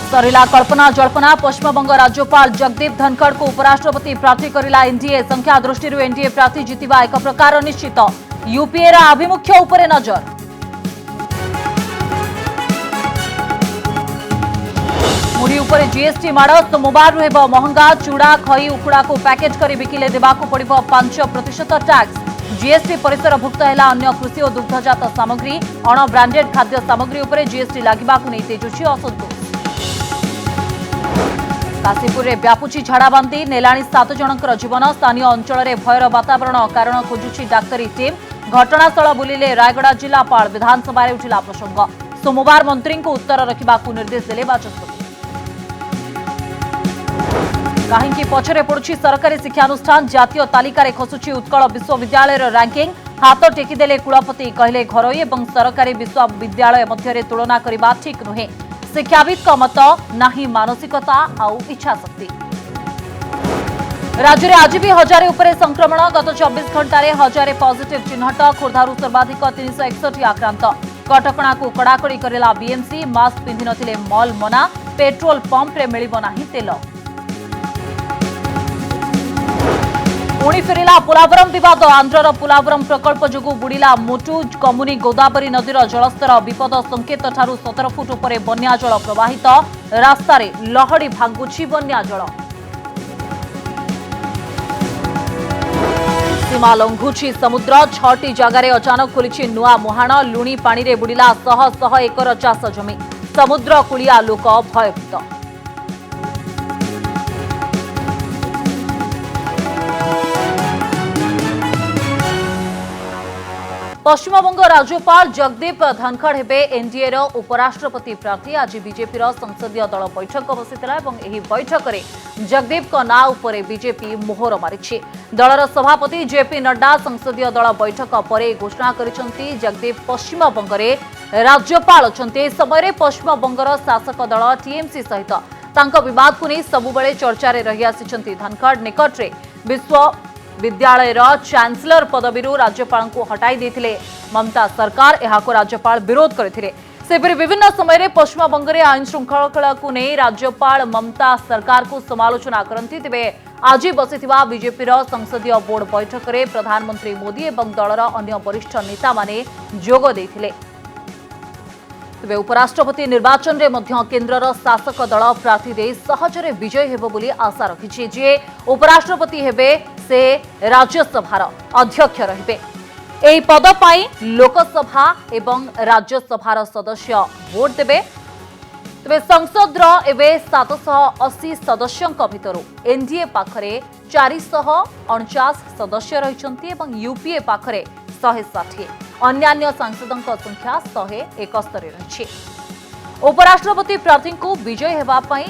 सरिला कल्पना जल्पना पश्चिमबंग राज्यपाल जगदीप धनखड़ को उपराष्ट्रपति प्रार्थी करिला एनडीए संख्या दृष्टि एनडीए प्रार्थी जितिबा एक प्रकार निश्चित यूपीए आभिमुख्य उपरे नजर। मुड़ी उपरे जीएसटी माड़ सोमवार हेब महंगा चूड़ा खई उखुड़ा को पैकेज कर बिकिले देबाकू पड़िबो 5% टैक्स। जीएसटी परिसरभुक्त है अन्य कृषि और दुग्धजात सामग्री अण ब्रांडेड खाद्य सामग्री उपरे जीएसटी लागिबाकू नै तेजुछि असंतोष। काशीपुर में व्यापुची झाड़ाबांती नेलाणी 7 जनकर जीवन स्थानीय अंचल में भयर वातावरण कारण खोजुची डाक्तरी टीम घटनास्थल बुलिले रायगड़ा जिलापाल विधानसभा उठिला प्रसंग सोमवार मंत्री को उत्तर रखा निर्देश देले बाचस्पति। कहीं पछरे पड़ुछि सरकारी शिक्षानुष्ठान जातीय तालिकार खसुची उत्कल विश्वविद्यालय रैंकिंग हाथ टेकीदेले कुलपति कहले घरोई और सरकारी विश्वविद्यालय मध्य तुलना करने ठीक नुहे शिक्षाविद मत नाही मानसिकता आउ इच्छा शक्ति। राज्य में आज भी 1000 उपरे संक्रमण गत 24 घंटे 1000 पॉजिटिव चिन्हट खोर्धारू सर्वाधिक 361 आक्रांत कटकणा को कड़ाकड़ी करेला बीएमसी मास्क पिंधि नथिले मॉल मना पेट्रोल पंप रे मिलिबो नाही तेल। पुणी फेरिला पोलावरम विवाद आंध्रर पोलावरम प्रकल्प जोगु बुड़िला मोटू कमुनी गोदावरी नदीर जलस्तर विपद संकेत ठारू 17 फुट उपरे बन्या जल प्रवाहित रास्तार लहड़ी भांगुछि बन्या जल। सीमा लंघुछि समुद्र 6टी जगार अचानक खोली नुआ मुहाण लुणी पानी रे बुड़िला शह शह एकर चाष जमी समुद्र कूलिया लोक भयभीत। पश्चिमबंग राज्यपाल जगदीप धनखड़ हेबे एनडीए उपराष्ट्रपति प्रार्थी। आज बीजेपी संसदीय दल बैठक बसिथिला एवं एही बैठक में जगदीप को ना उपरे बीजेपी मोहर मारिछि। दलर सभापति जेपी नड्डा संसदीय दल बैठक पर घोषणा करिसेंती जगदीप पश्चिमबंग में राज्यपाल अछंती। समय पश्चिमबंगर शासक दल टीएमसी सहित तांको विवाद को नहीं सबुबले चर्चा रे रही आसिछंती। धनखड़ निकटरे विश्वविद्यालय चांसलर पदवी राज्यपाल को हटाई देथिले ममता सरकार यहाको राज्यपाल विरोध करथिले। सेपरि विभिन्न समय पश्चिमबंग में आईन श्रृंखला को नहीं राज्यपाल ममता सरकार को समालोचना करती। तेबे आज बसिथिबा बीजेपी संसदीय बोर्ड बैठक में प्रधानमंत्री मोदी और दलर अन्य वरिष्ठ नेता माने जोग देथिले। तेबे उपराष्ट्रपति निर्वाचन में मध्य केन्द्रर शासक दल प्रार्थी दे सहजरे विजय हेबो बोली आशा रखिछि। जे उपराष्ट्रपति हेबे से राज्यसभार अध्यक्ष रहिबे। एही पद पाई लोकसभा एवं राज्यसभार सदस्य भोट देबे। तेबे संसद एबे 780 सदस्यंक भितरु एनडीए पाखरे 449 सदस्य रहिछंती एवं यूपीए पाखरे 160 अन्यान्य सांसदों संख्या 171 रही। उपराष्ट्रपति प्रार्थी को विजय हेबा पई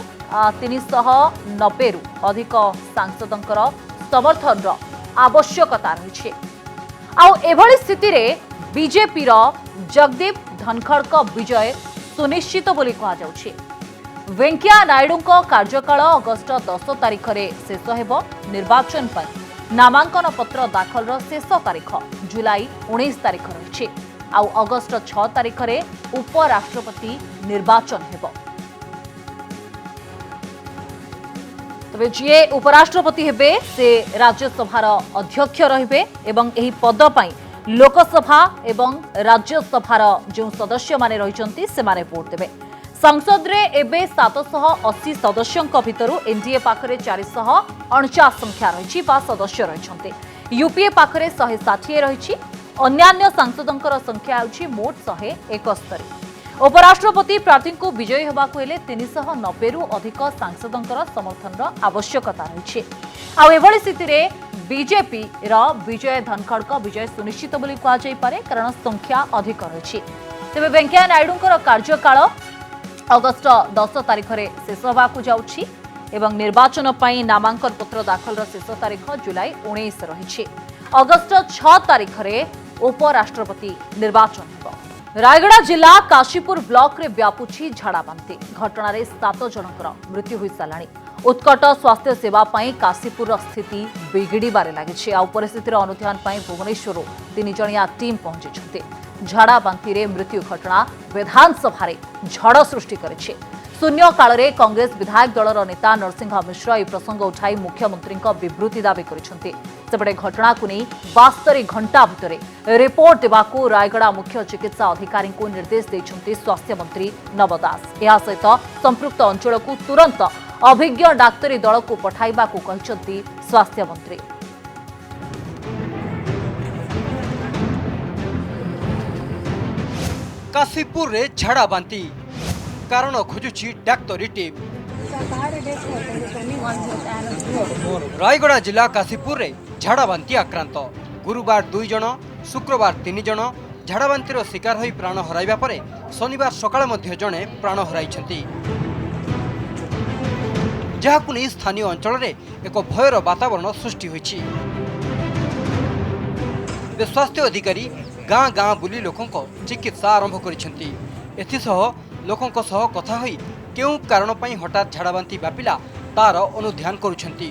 390 रु अधिक सांसदों समर्थन आवश्यकता रही। एभली स्थिति रे बीजेपी जगदीप धनखड़ का विजय सुनिश्चित बोली कहा जाउछि। वेंकैया नायडू का कार्यकाल अगस्ट 10 तारिख रे शेष हेबो। निर्वाचन पर नामांकन पत्र दाखल शेष तारीख जुलाई 19 तारीख रही। अगस्ट 6 तारीख रे उपराष्ट्रपति निर्वाचन हेबो। तबे जे उपराष्ट्रपति हेबे से राज्यसभार अध्यक्ष रहिबे एवं एही पद पई लोकसभा एवं राज्यसभार जो सदस्य माने रहिचंती से माने वोट देबे। संसद रे एबे 780 सदस्यंक भितरु एनडीए पाखरे 449 संख्या रही सदस्य रहिछंती। यूपीए पाखरे 160 रही। अन्यान्य सांसदों संख्या होछि मोट 171। उपराष्ट्रपति प्रार्थी को विजयी होबाकू हेले 390 रु अधिक सांसदों समर्थन आवश्यकता रही। एभली स्थिति रे बीजेपी विजय धनखड़ का विजय सुनिश्चित बोली कहा जाय पारे कारण संख्या अधिक रही। तेबे वेंकैया नायडू कार्यकाल अगस्ट 10 तारीख रे शेष होबाकू जाउछि एवं निर्वाचन पई नामांकन पत्र दाखल शेष तारीख जुलाई 19 रही। अगस्ट 6 तारीख रे उपराष्ट्रपति निर्वाचन हेबो। रायगड़ा जिला काशीपुर ब्लॉक रे व्यापुछि झाड़ाबांती घटना रे 7 जनकर मृत्यु होई सालाणी। उत्कट स्वास्थ्य सेवा पाई काशीपुर स्थिति बिगिड़बारे लगी। आ परिस्थितिर अनुध्यान पाई भुवनेश्वर 3 जणिया टीम पहुंची। झाड़ाबांती रे मृत्यु घटना विधानसभा झड़ सृष्टि करिछि। शून्य काल में कांग्रेस विधायक दलर नेता नरसिंह मिश्र यह प्रसंग उठाई मुख्यमंत्री विवृत्ति दावी करते सेपटे घटना को नहीं 72 घंटा भितर रिपोर्ट देवाकू रायगड़ा मुख्य चिकित्सा अधिकारी को निर्देश देते स्वास्थ्य मंत्री नव दास। यह सहित संपृक्त अंचल को तुरंत अभिज्ञ डाक्तरी दल को पठाइबा को कहते स्वास्थ्य मंत्री। काशीपुर रे झाड़ा बांती कारण खोजुची डाक्तरी टीम। रायगड़ा जिला काशीपुर रे झाड़ा बांती आक्रांत गुरुवार 2 जन शुक्रवार 3 जन झाड़ा बांतीर शिकार होई प्राण हराइबा परे शनिवार सकाळ मध्ये जणे प्राण हराइछंती जहाकु नै स्थानीय अंचल रे एक भयर वातावरण सृष्टि होइछि। स्वास्थ्य अधिकारी गाँ गाँ बुली लोकों चिकित्सा आरंभ करिसेंती एथिसह लोकों सह कथा होई केउ कारण पई हठात झाड़ाबांती व्यापिला तार अनुध्यान करुछंती।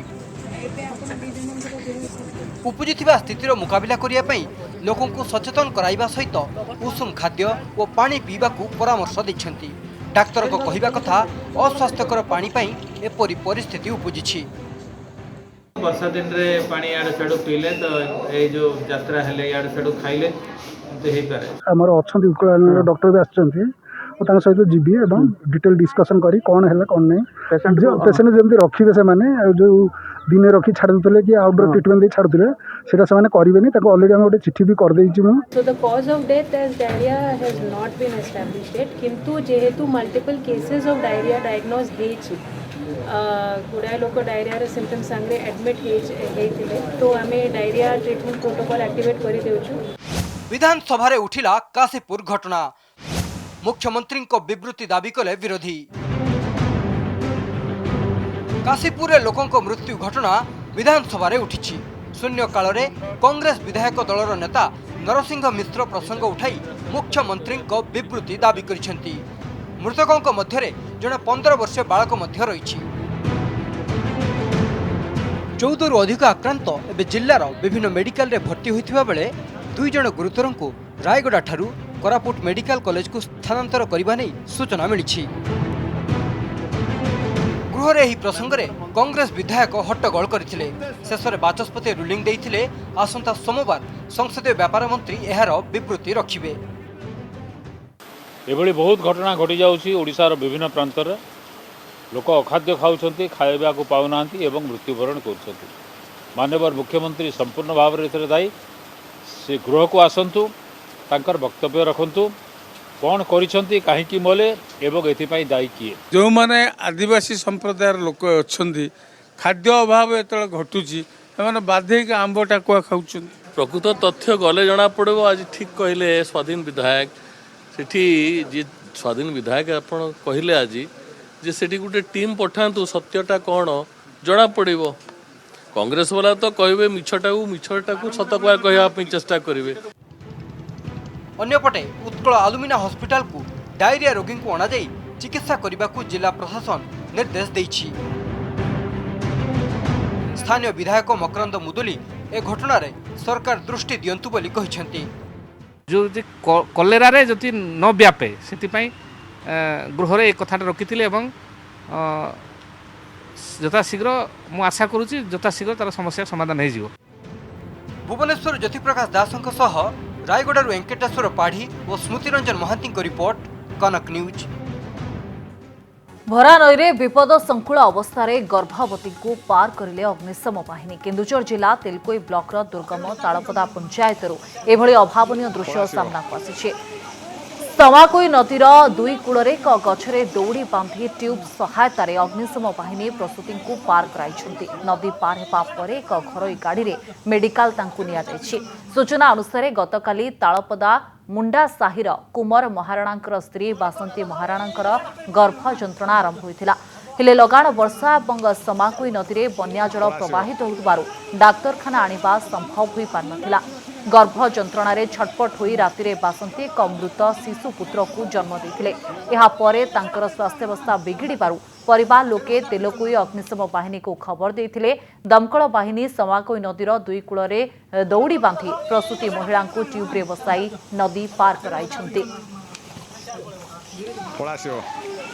उपजिथिबा स्थितिर मुकाबिला करिया पई लोकों को सचेतन कराइबा सहित उषुम खाद्य और पानी पीबा को परामर्श दैछंती। डाक्तर को कहिबा कथा अस्वास्थ्यकर पानी पई एपरि परिस्थिति उपजिछि। वर्षा दिन रे पानी याड छाडू पीले तो ए जो यात्रा हेले याड छाडू खाइले तो हे पारे हमर अछंती डॉक्टर भी आछंती और सहित जीबी एवं डिटेल डिस्कसन करी कौन है कौन नहीं पेसेंट जमी रखिए से मैंने जो दिन रखी छाड़ुले कि आउटडोर ट्रिटमेंट दे छाड़ुले सेटा से करेंगे अलरेडी आम गोटे चिठी भी कर देइछि। So the cause of death as diarrhoea has not been established yet किंतु जेहेतु multiple cases of diarrhoea diagnose हेछि गुड़ाए लोक डायरिया सिम्पटम संगे एडमिट हेइतिले तो आमे डायरिया ट्रीटमेंट प्रोटोकॉल एक्टिवेट करि देउछु। विधानसभा रे उठिला काशीपुर घटना मुख्यमंत्री को विवृत्ति दाबी कले विरोधी। काशीपुर रे लोकों को मृत्यु घटना विधानसभा रे उठिछि। शून्य काल रे कांग्रेस विधायक दलर नेता नरसिंह मिश्र प्रसंग उठाई मुख्यमंत्री को विवृत्ति दाबी करिसेंती। मृतकों मध्य जड़े 15 वर्षीय बालक मध्य रही 14 रु अधिक आक्रांत एवं जिलार विभिन्न मेडिकल रे भर्ती होइथिबा बेले 2 जण गुरुतर को रायगड़ा ठारू कोरापुट मेडिकल कॉलेज को स्थानांतर करने नहीं सूचना मिली। गृह रे एही प्रसंग रे कांग्रेस विधायक हट्टगोल करथिले शेष में बाचस्पति रुलिंग देइथिले आसंता सोमवार संसदीय व्यापार मंत्री एहार विवृत्ति रखिबे। एभली बहुत घटना घटी जाउछि ओडिशार विभिन्न प्रांत रे लोक अखाद्य खाउछंती खाइबा को पाउनांती एवं मृत्युवरण करुछंती। माननीय मुख्यमंत्री संपूर्ण भाव में दायी से गृह को आसंतु तांकर वक्तव्य रखंतु कौन करिसंती काहेकि मले एवं एथिपाई दायी किए। जो माने आदिवासी संप्रदाय लोक अच्छी खाद्य अभाव एत घटुची बाध्य आंब टाकुआ खाऊँ। प्रकृत तथ्य गले जना पड़ो। आज ठीक कहले स्वाधीन विधायक सेठी जी स्वाधीन विधायक आपण कहले आज जे सेठी गोटे टीम पठातु सत्यटा कौन जना पड़ो। कांग्रेस वाला तो कहबे मिछटा को सत कहवाई चेष्टा करेंगे। अन्यपटे उत्कल आलुमिना हॉस्पिटल को डायरिया रोगी को अणा चिकित्सा करने को जिला प्रशासन निर्देश देइछि। स्थानीय विधायक मकरंद मुदुली ए घटना रे सरकार दृष्टि दियंतु बोली कहिसेंती। जो कलेरा रे जति न व्यापे सेतिपई गृह रे एक कथाटा रखिथिले एवं यथा शीघ्र मु आशा करूची यथा शीघ्र तार समस्या समाधान हो जिवो। भुवनेश्वर ज्योतिप्रकाश दासंक सह रायगड़ारू वेंकटेश्वर पाढ़ी और स्मृतिरंजन महांती को रिपोर्ट कनक न्यूज। भरा नई विपद संकुल अवस्था गर्भवती को पार करिले अग्निशम बाहिनी। केन्दुझर जिला तेलकोई ब्लॉक दुर्गम तालपदा पंचायत एभली अभावनीय दृश्य सामना को आसी। तमाकोई नदीर दुई कूल एक गछरे दौड़ी बांधि ट्यूब सहायता अग्निशम बाहिनी प्रसूति को पार कराई। नदी पार होगा पर एक घरोई गाड़ी रे मेडिकल तांकु निया जायछि। सूचना अनुसार गतकाली तालपदा मुंडा साहिर कुमार महाराणा स्त्री बासंती महाराणा गर्भ जंत्रणा आरंभ होइथिला। हेले लगाण वर्षा और समाकोई नदी में बन्या जल प्रवाहित होइबारु डाक्तरखाना आनिबा संभव होई पार नथिला। गर्भ जंत्रणा छटपट होई राति बासंती एक मृत शिशु पुत्र को जन्म देथिले। एहा परे तांकर स्वास्थ्यावस्था बिगिड़बारु परिवार लोके तेलकोई अग्निशम बाहिनी को खबर देथिले। दमकल बाहिनी समाकोई नदीर दुई कूल दौड़ी बांधि प्रसूति महिला को ट्यूब्रे बसाई नदी पार कराइछन्ति।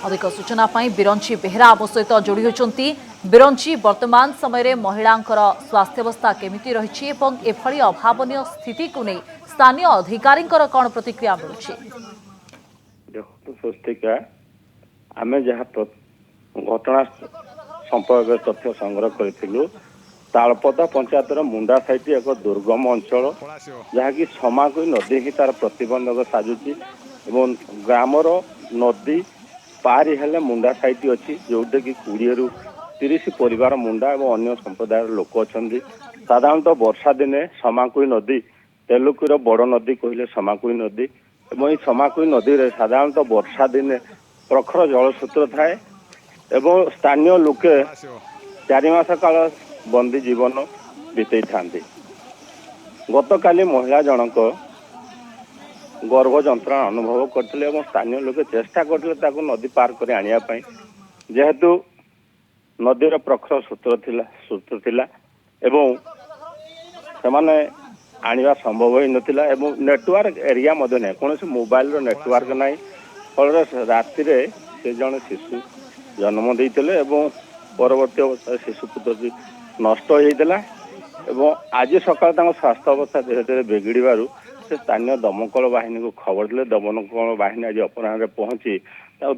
अधिक सूचना पाई बिरंची बेहरा आम सहित जोड़ी होती। बिरंची वर्तमान समय महिलांकर स्वास्थ्यावस्था केमिति रही एभली अभावनीय स्थिति को नहीं स्थानीय अधिकारी कौन प्रतिक्रिया मिलुछि? देखो स्वस्तिका आम जहाँ घटना संपर्क तथ्य संग्रह करूँ तालपदा पंचायतर मुंडा साइट एक दुर्गम अंचल जहाँकि समाकुई नदी ही तार प्रतिबंधक साजुची एवं ग्रामर नदी पारी हेले मुंडा साइट अच्छी जोटा कि 20 ରୁ 30 परिवार मुंडा और अन्य संप्रदाय लोक अच्छा। साधारणतः वर्षा दिने समाकुई नदी तेलुकुर बड़ नदी कहले समाकुई नदी और समाकुई नदी रे साधारणतः वर्षा दिने प्रखर जलसूत्र थाए एवं स्थानीय लोके 4 मास काल बंदी जीवन बीतई था। गत काली महिला जनक गर्भ जंत्रणा अनुभव करते स्थानीय लोक चेष्टा करते नदी पार कर आने जेहेतु नदीर प्रखर सूत्र थिला एवं सेमाने आनिबा संभव ही नथिला एवं नेटवर्क एरिया मध्य नहीं कौन मोबाइल नेटवर्क नहीं फल राति से जन शिशु जन्म देते एवं परवर्ती अवस्था शिशु पुत्र नष्ट होता एवं आज सकाल स्वास्थ्य अवस्था धीरे धीरे बिगिड़बार से स्थानीय दमकल बाहिनी को खबर देले। दमकल बाहिनी आज अपराह पहुंची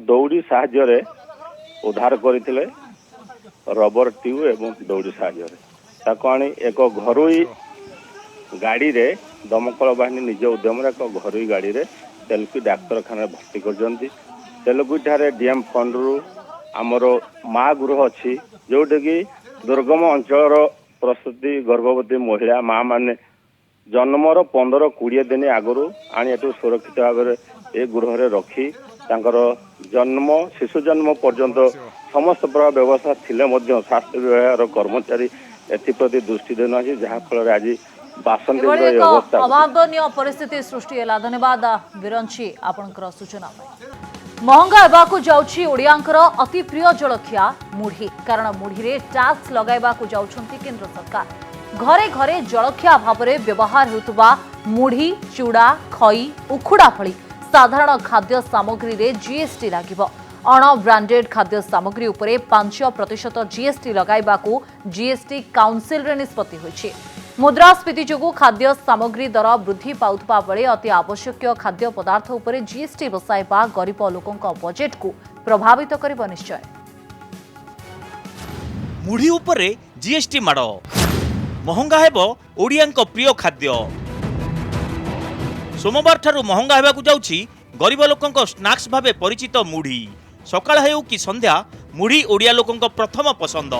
दौड़ी साहाय्य उद्धार करते रबर ट्यूब एवं दौड़ी साहाय्य आनी एक घरोई गाड़ी रे दमकल बाहिनी निज उद्यम एक घरोई गाड़ी रे तेलुगु डाक्तरखाना भर्ती कर तेलुगु ठारे डीएम फंड रु आमर माँ गृह अच्छी जोटा कि दुर्गम अंचल प्रसूति गर्भवती महिला माँ माने जन्मर 15-20 दिन आगु आनी सुरक्षित भाव में ए गृह रे रखी तांकर जन्म शिशु जन्म पर्यंत समस्त प्रकार व्यवस्था थिले मध्य स्वास्थ्य विभाग कर्मचारी एप्रति दृष्टि देना जहाँ फल आज बासंती अवस्था अभावनीय परिस्थिति सृष्टि है। धन्यवाद बिरंची आपनकर सूचना। महंगा हेबाकु जाउछि ओडियांकर अति प्रिय जलखिया मुढ़ी। कारण मुढ़ी रे टैक्स लगाइबाकु जाउछंती केंद्र सरकार। घरे घरे जलखिया भाव में व्यवहार होतुबा मुढ़ी चूड़ा खई उखुड़ा भली साधारण खाद्य सामग्री रे जीएसटी लागिबो। अण ब्रांडेड खाद्य सामग्री उपरे 5% जीएसटी लगाइबाकु जीएसटी काउंसिल रे निष्पत्ति होइछि। मुद्रास्फीति जोगु खाद्य सामग्री दर वृद्धि पाउथबा बेले अति आवश्यक खाद्य पदार्थ उपरे जीएसटी बसाइबा गरीब लोकंक बजेट को प्रभावित करिबो निश्चय। मुढ़ी उपरे जीएसटी माड़ महंगा हेबो ओडियांक प्रिय खाद्य। सोमवार ठारू महंगा हेबाकु जाउछि गरीब लोकंक स्नैक्स भावे परिचित मुढ़ी। सकाळ हेउ कि संध्या मुढ़ी ओडिया लोकंक प्रथम पसंद।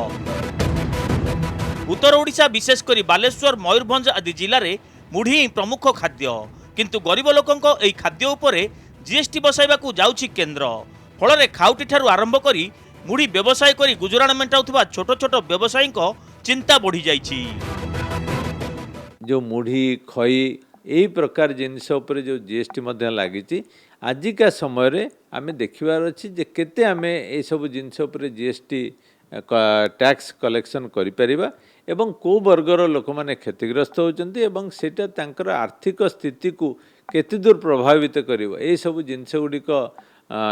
उत्तर ओडिशा विशेष करी बालेश्वर मयूरभंज आदि जिले में मुढ़ी प्रमुख खाद्य किंतु गरीब लोकंक एई खाद्य उपरे जीएसटी बसाइबाकू जाउछि केंद्र। फल खाउटी ठारू आरंभ करी मुढ़ी व्यवसाय करी गुजराण मेंटाउथबा छोट छोट व्यवसायीक चिंता बढ़ी जाइछि। जो मुढ़ी खई यही प्रकार जिनस उपरे जो जीएसटी मध्य लागिछि आजिका समय रे आमे देखिबार अछि जे केते आमे ए सब जिनस उपरे जीएसटी टैक्स कलेक्शन करि परिबा एवं को वर्गर लोक माने क्षतिग्रस्त होचंती एवं सेटा तांकर आर्थिक स्थिति को केते दूर प्रभावित करिवो ए सब जिनस गुडी को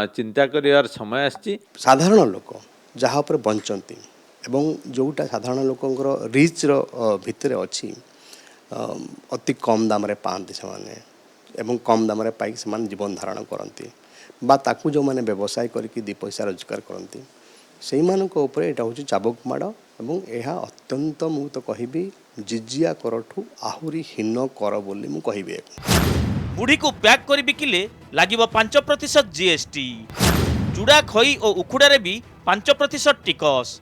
चिंता करिवार समय आछि। साधारण लोक जहाँ पर बंचंती एवं जोटा साधारण लोकंकर रिच रो भितरे अछि अति कम दाम रे पाते से एवं कम दाम रे पाई से जीवन धारण करती बा ताकू जो माने व्यवसाय करके 2 पैसा रोजगार करती से ऊपर यहाँ हूँ चाबुक माड़ एवं यह अत्यंत मु तो कहबी जिजिया करठू आहुरी हीन कर बोली मु कहबी। मुढ़ी को पैक कर बिकिले लागिबो 5% जीएसटी। चूड़ा खई और उखुड़ारे भी 5% टिकस।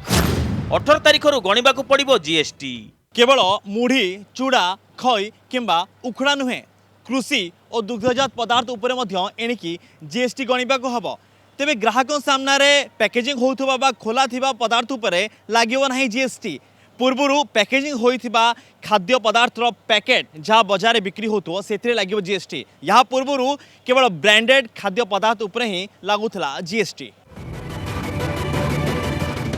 18 तारिख रु गणिबा को पड़िबो जीएसटी। केवल मुढ़ी चूड़ा खई किंबा उखुड़ा नुहे कृषि और दुग्धजात पदार्थ उपरे मध्य एणिकी जीएसटी गणिबा को हबो। तेबे ग्राहक सामने पैकेजिंग होउथबा बा खोला थिबा पदार्थ उपरे लागिबो नाही जीएसटी। पूर्वरु पैकेजिंग होइथिबा खाद्य पदार्थर पैकेट जहाँ बाजार बिक्री होतो सेथिरे लागिबो जीएसटी। यहाँ पूर्वरु केवल ब्रांडेड खाद्य पदार्थ उपरे ही लागुथला जीएसटी।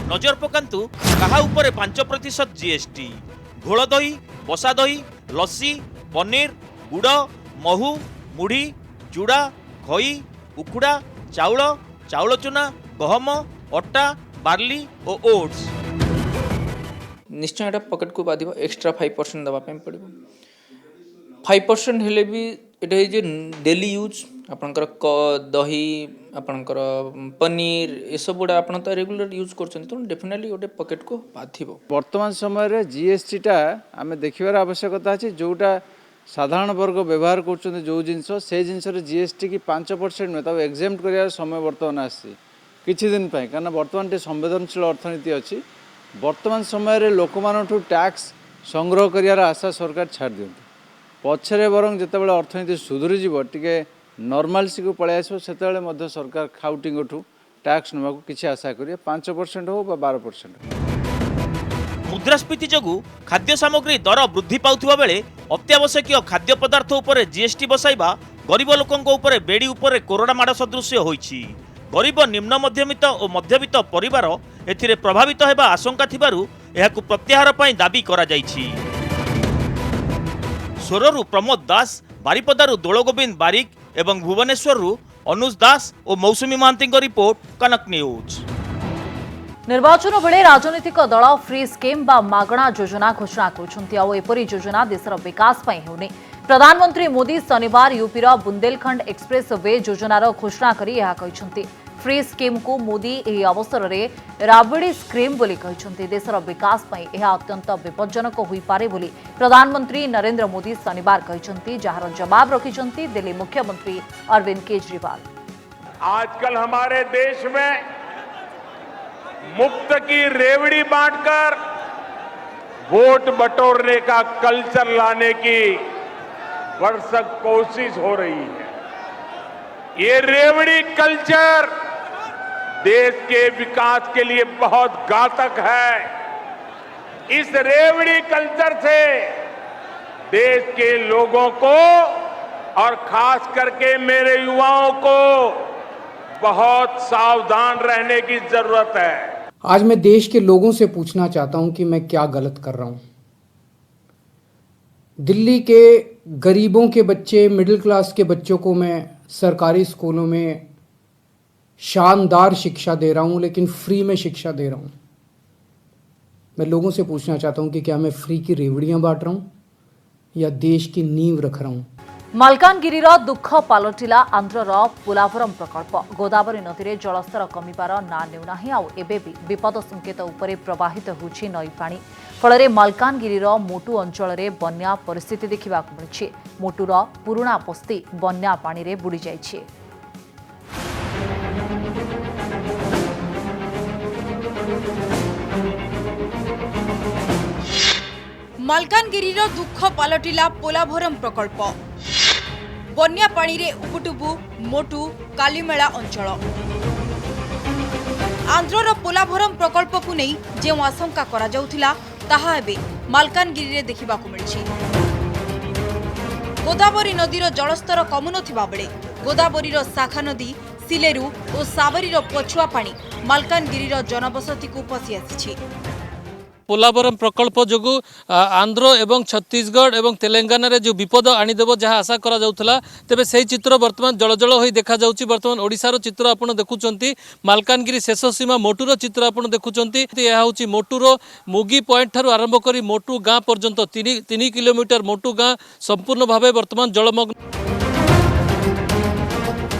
नजर पकांतु कहा उपरे 5% जीएसटी। घोल दही बसा दही लस्सी पनीर गुड़ महू मुढ़ी चूड़ा खई उखुड़ा चाउल चाउल चूना गहम अटा बार्ली और ओट्स। निश्चय एटा पॉकेट को बाधिब एक्स्ट्रा 5% दवा पे पड़ो 5% हेले भी एटा जे डेली यूज आपनकर दही आपनकर पनीर ए सब गुडा आपन तो रेगुलर यूज करछन तो डेफिनेटली ओटे पॉकेट को बाधिब। वर्तमान समय रे जीएसटी टा आमे देखिबार आवश्यकता अछि जोटा साधारण वर्ग व्यवहार कर जो जिनस से जिनस जीएसटी की 5% में तब एग्जेम्प्ट कर समय बर्तमान आसी किछि दिन पे कारण बर्तमान टे संवेदनशील अर्थनीति अच्छी वर्तमान समय रे लोक मानठू टैक्स संग्रह करियार आशा सरकार छाड़ दियंती पछरे बरं जेतेबेले अर्थनीति सुधुरी जीव टिके नॉर्मलसी को पळे आसो सेतेबेले मध्य सरकार खाउटिंगठू टैक्स नबाकू किछि आशा करिया 5% हो बा 12%। मुद्रास्फीति जोगु खाद्य सामग्री दर वृद्धि पाउथिबा बेले अत्यावश्यक खाद्य पदार्थ उपरे जीएसटी बसाइबा गरीब लोकंक उपरे बेड़ी उपरे कोरोना माड़ सदृश होईछि। गरीब निम्न मध्यमित और मध्यवित्त परिवार एथिरे प्रभावित हेबा आशंका थिबारु एहाकु प्रत्याहार पई दाबी करा जाईछि। सोररु प्रमोद दास, बारिपदारु दोलगोविंद बारिक एवं भुवनेश्वररु अनुज दास और मौसुमी महांतीଙ୍କ रिपोर्ट कनक न्यूज। निर्वाचन बेले राजनीतिक दल फ्री स्कीम बा मागणा योजना घोषणा करुछंती आ एपरी योजना देशर विकास पई हेउनी। प्रधानमंत्री मोदी शनिवार यूपीर बुंदेलखंड एक्सप्रेस वे योजनार घोषणा करी यह कहिसंती। फ्री स्कीम को मोदी एही अवसर रे राबड़ी स्कीम बोली कहिसंती। देशर विकास पई यह अत्यंत विपज्जनक होई पारे बोली प्रधानमंत्री नरेंद्र मोदी शनिवार कहिसंती, जहार जवाब रखिसंती दिल्ली मुख्यमंत्री अरविंद केजरीवाल। आजकल हमारे देश में मुफ्त की रेवड़ी बांटकर वोट बटोरने का कल्चर लाने की भरसक कोशिश हो रही है। ये रेवड़ी कल्चर देश के विकास के लिए बहुत घातक है। इस रेवड़ी कल्चर से देश के लोगों को और खास करके मेरे युवाओं को बहुत सावधान रहने की जरूरत है। आज मैं देश के लोगों से पूछना चाहता हूं कि मैं क्या गलत कर रहा हूं। दिल्ली के गरीबों के बच्चे, मिडिल क्लास के बच्चों को मैं सरकारी स्कूलों में शानदार शिक्षा दे रहा हूं, लेकिन फ्री में शिक्षा दे रहा हूं। मैं लोगों से पूछना चाहता हूं कि क्या मैं फ्री की रेवड़ियां बांट रहा हूं या देश की नींव रख रहा हूं। मालकानगिरीर दुख पलटिला आंध्रर पोलावरम प्रकल्प। गोदावरी नदी में जलस्तर कमिबार ना नेउनाही आउ एबे भी विपद संकेत उपरे प्रवाहित होछि नई पानी। फल मालकानगिरीर मोटू अंचल में बन्या परिस्थिति देखा मिली। मोटूर पुराणा बस्ती बन्या पानी रे बुड़ी जाइछि। मालकानगिरीर दुख पलटिला पोलावरम प्रकल्प। बन्या पानी रे उबुटुबु मोटू कालीमेला अंचल। आंध्रर पोलावरम प्रकल्प को नहीं जो आशंका करा जाउथिला ताहा एबे मालकानगिरी रे देखिबाकू मिलछि। गोदावरी नदीर जलस्तर कमु नथिबा बेले गोदावरीर शाखा नदी सिलेरू और साबरीर पछुआ पानी मालकानगिरीर जनबसती को पसी आसिछि। पोलावरम प्रकल्प जो आंध्र एवं छत्तीसगढ़ एवं तेलंगाना रे जो विपद आनीदेव जहाँ आशा करा जाउथला तेबे सही चित्र वर्तमान जलजल होई देखा जाउची। वर्तमान ओडिशार चित्र आपण देखुचंती। मालकानगिरी शेष सीमा मोटूर चित्र आपण देखुचंती। यह होची मोटूर मुगी पॉइंट ठारू आरंभ करी मोटू गाँ पर्यंत 3 किलोमीटर मोटू गाँ संपूर्ण भावे वर्तमान जलमग्न।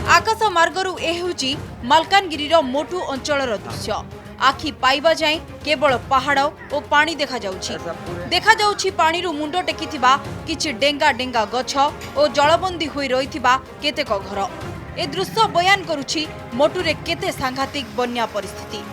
आकाश मार्गरू ए होची मालकानगिरीर मोटू अंचलर दृश्य। आखि पाइबा जाए केवल पहाड़ और पानी देखा जाउछि। पानी मुंड टेकिथिबा किछि डेंगा डेंगा गछ और जलबंदी होई रहिथिबा केतेक घर। ए दृश्य बयान करुछि मोटूरे केते सांघातिक बन्या परिस्थिति।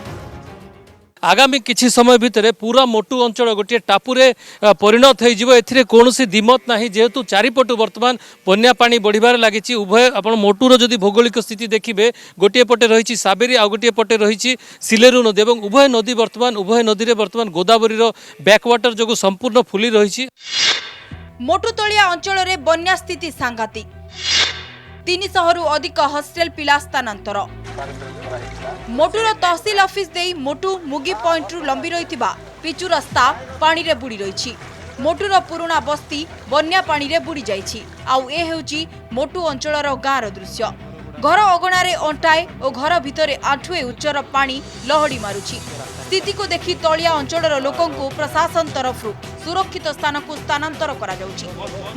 आगामी किछि समय भितर पूरा मोटू अंचल गोटे टापुरे परिणत हो एथिरे कौनसी दिमत नाही जेहेतु चारिपटु वर्तमान बन्या पानी बढ़िबार लागिछि। उभय आपण मोटूर जदि भौगोलिक स्थिति देखिबे गोटे पटे रहिछि साबेरी आ गोटे पटे रहिछि सिलेरू नदी एवं उभय नदी रे वर्तमान गोदावरीर बैकवाटर जो संपूर्ण फुली रहिछि। मोटू तलिया अंचल रे बन्या स्थिति सांघातिक। 300 रु अधिक हॉस्टेल पिला स्थानांतर। मोटूर तहसील ऑफिस देई मोटू मुगी पॉइंट रु लंबी रहिथिबा पिचु रास्ता पानी रे बुड़ी रहिछि। मोटूर पुराणा बस्ती बन्या पानी रे बुड़ी जाइछि। आउ ए हेउची मोटू अंचलर गाँर दृश्य। घर अगणारे अंटाए और घर भितरे आठुए उच्चर पानी लहड़ी मारुछि। स्थिति को देखि तलिया अंचलर लोकंकु प्रशासन तरफ सुरक्षित स्थान को स्थानांतर करा जाउछि।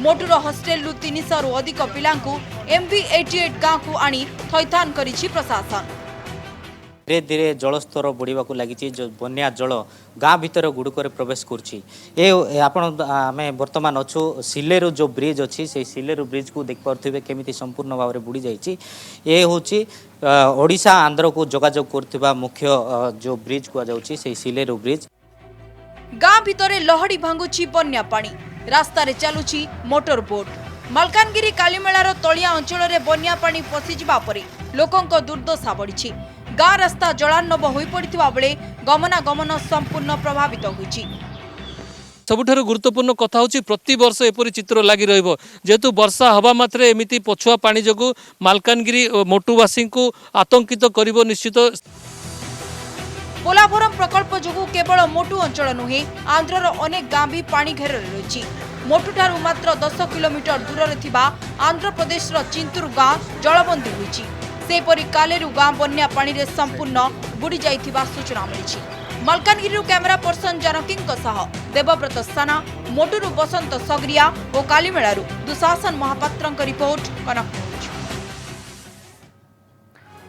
मोटूर हॉस्टेल 300 रु अधिक पिलांकु MV88 गांव को आनी थैथान करिछि प्रशासन। धीरे धीरे जलस्तर बढ़ा लगी जो बन्या जल गाँ भीतर गुड़िक प्रवेश करें बर्तमान अच्छु सिलेरु जो ब्रिज अच्छी से सिलेरु ब्रिज को देखिपे केमी संपूर्ण भाव में बुड़ी जाइए हूँ ओडिशा आंध्र को जोगाजोग कर मुख्य जो ब्रिज कहुच्छी से सिलेरु ब्रिज। गाँ भितर लहड़ी भांगुची बन्या पानी रास्तार चलुची मोटर बोट। मालकानगिरी कालीमेलार तलिया अंचल में बन्या पानी पशिजा लोकों दुर्दशा बढ़ी। गाँ रास्ता जलार्णव हो पड़ता बेले गमनागमन संपूर्ण प्रभावित होइछि। सबुठारु गुरुत्वपूर्ण कथा होची प्रति वर्ष एपरी चित्र लगी रहिबो जेहेतु वर्षा हवा मात्रे एमिति पछुआ पानी जगु मालकानगिरी मोटुवासी को आतंकित करिबो निश्चित। पोलाभरम प्रकल्प जोगु केवल मोटू अंचल नुहे आंध्रर अनेक गाँ भी पानी घेर रही। मोटुठारु मात्र 10 किलोमीटर दूर थिबा आंध्र प्रदेशर चिंतूर गाँ जलबंदी होइछि। सेपरी कालेरु गाँ बन्या पानी रे संपूर्ण बुड़ी जाइथिबा सूचना मिली। मलकानगिरी कैमरा पर्सन जानकी देवव्रत साना, मोटूरु बसंत सगरिया और कालीमेलारू दुशासन महापात्रंक रिपोर्ट कनक।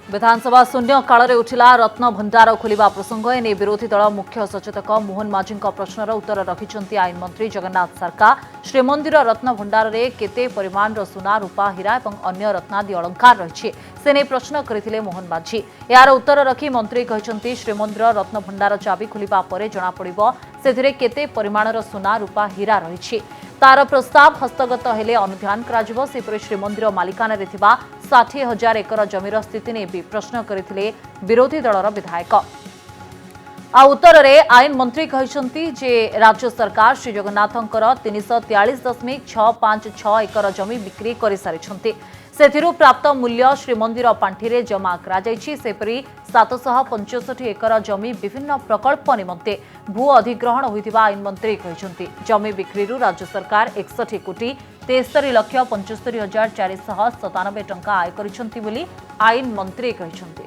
विधानसभा शून्य काल में उठिला रत्न भंडार खोलिबा प्रसंग एने विरोधी दल मुख्य सचेतक मोहन माझी प्रश्नर उत्तर रखिंट आईन मंत्री जगन्नाथ सरकार। श्रीमंदिर रत्न भंडार में केते परिमाण सुना रूपा हीरा और अन्य रत्नादि अलंकार रही से नहीं प्रश्न करथिले मोहन माझी। यार उत्तर रखी मंत्री कहते श्रीमंदिर रत्न भंडार चाबी खोलिबा परे जणा पड़िबो सेथिरे केते परिमाणर सुना रूपा हीरा रही। तार प्रस्ताव हस्तगत हेले अनुध्यान कराजिबो। सेपरि श्रीमंदिर मालिकाना रे थिबा 60,000 एकर जमीर स्थिति ने भी प्रश्न करथिले विरोधी दलर विधायक। आ उत्तर रे आईन मंत्री कहछंती जे राज्य सरकार श्री जगन्नाथंकर 343.656 एकर जमी बिक्री करि सारिछंती। सेथिरु प्राप्त मूल्य श्रीमंदिर पांठीरे जमा करा जायछि। सेपरि 765 एकर जमी विभिन्न प्रकल्प निमंते भू अधिग्रहण होइतिबा आईन मंत्री कहछंती। जमी बिक्रीरु राज्य सरकार 61,73,75,497 टंका आय करिछंती बोली आईन मंत्री कहछंती।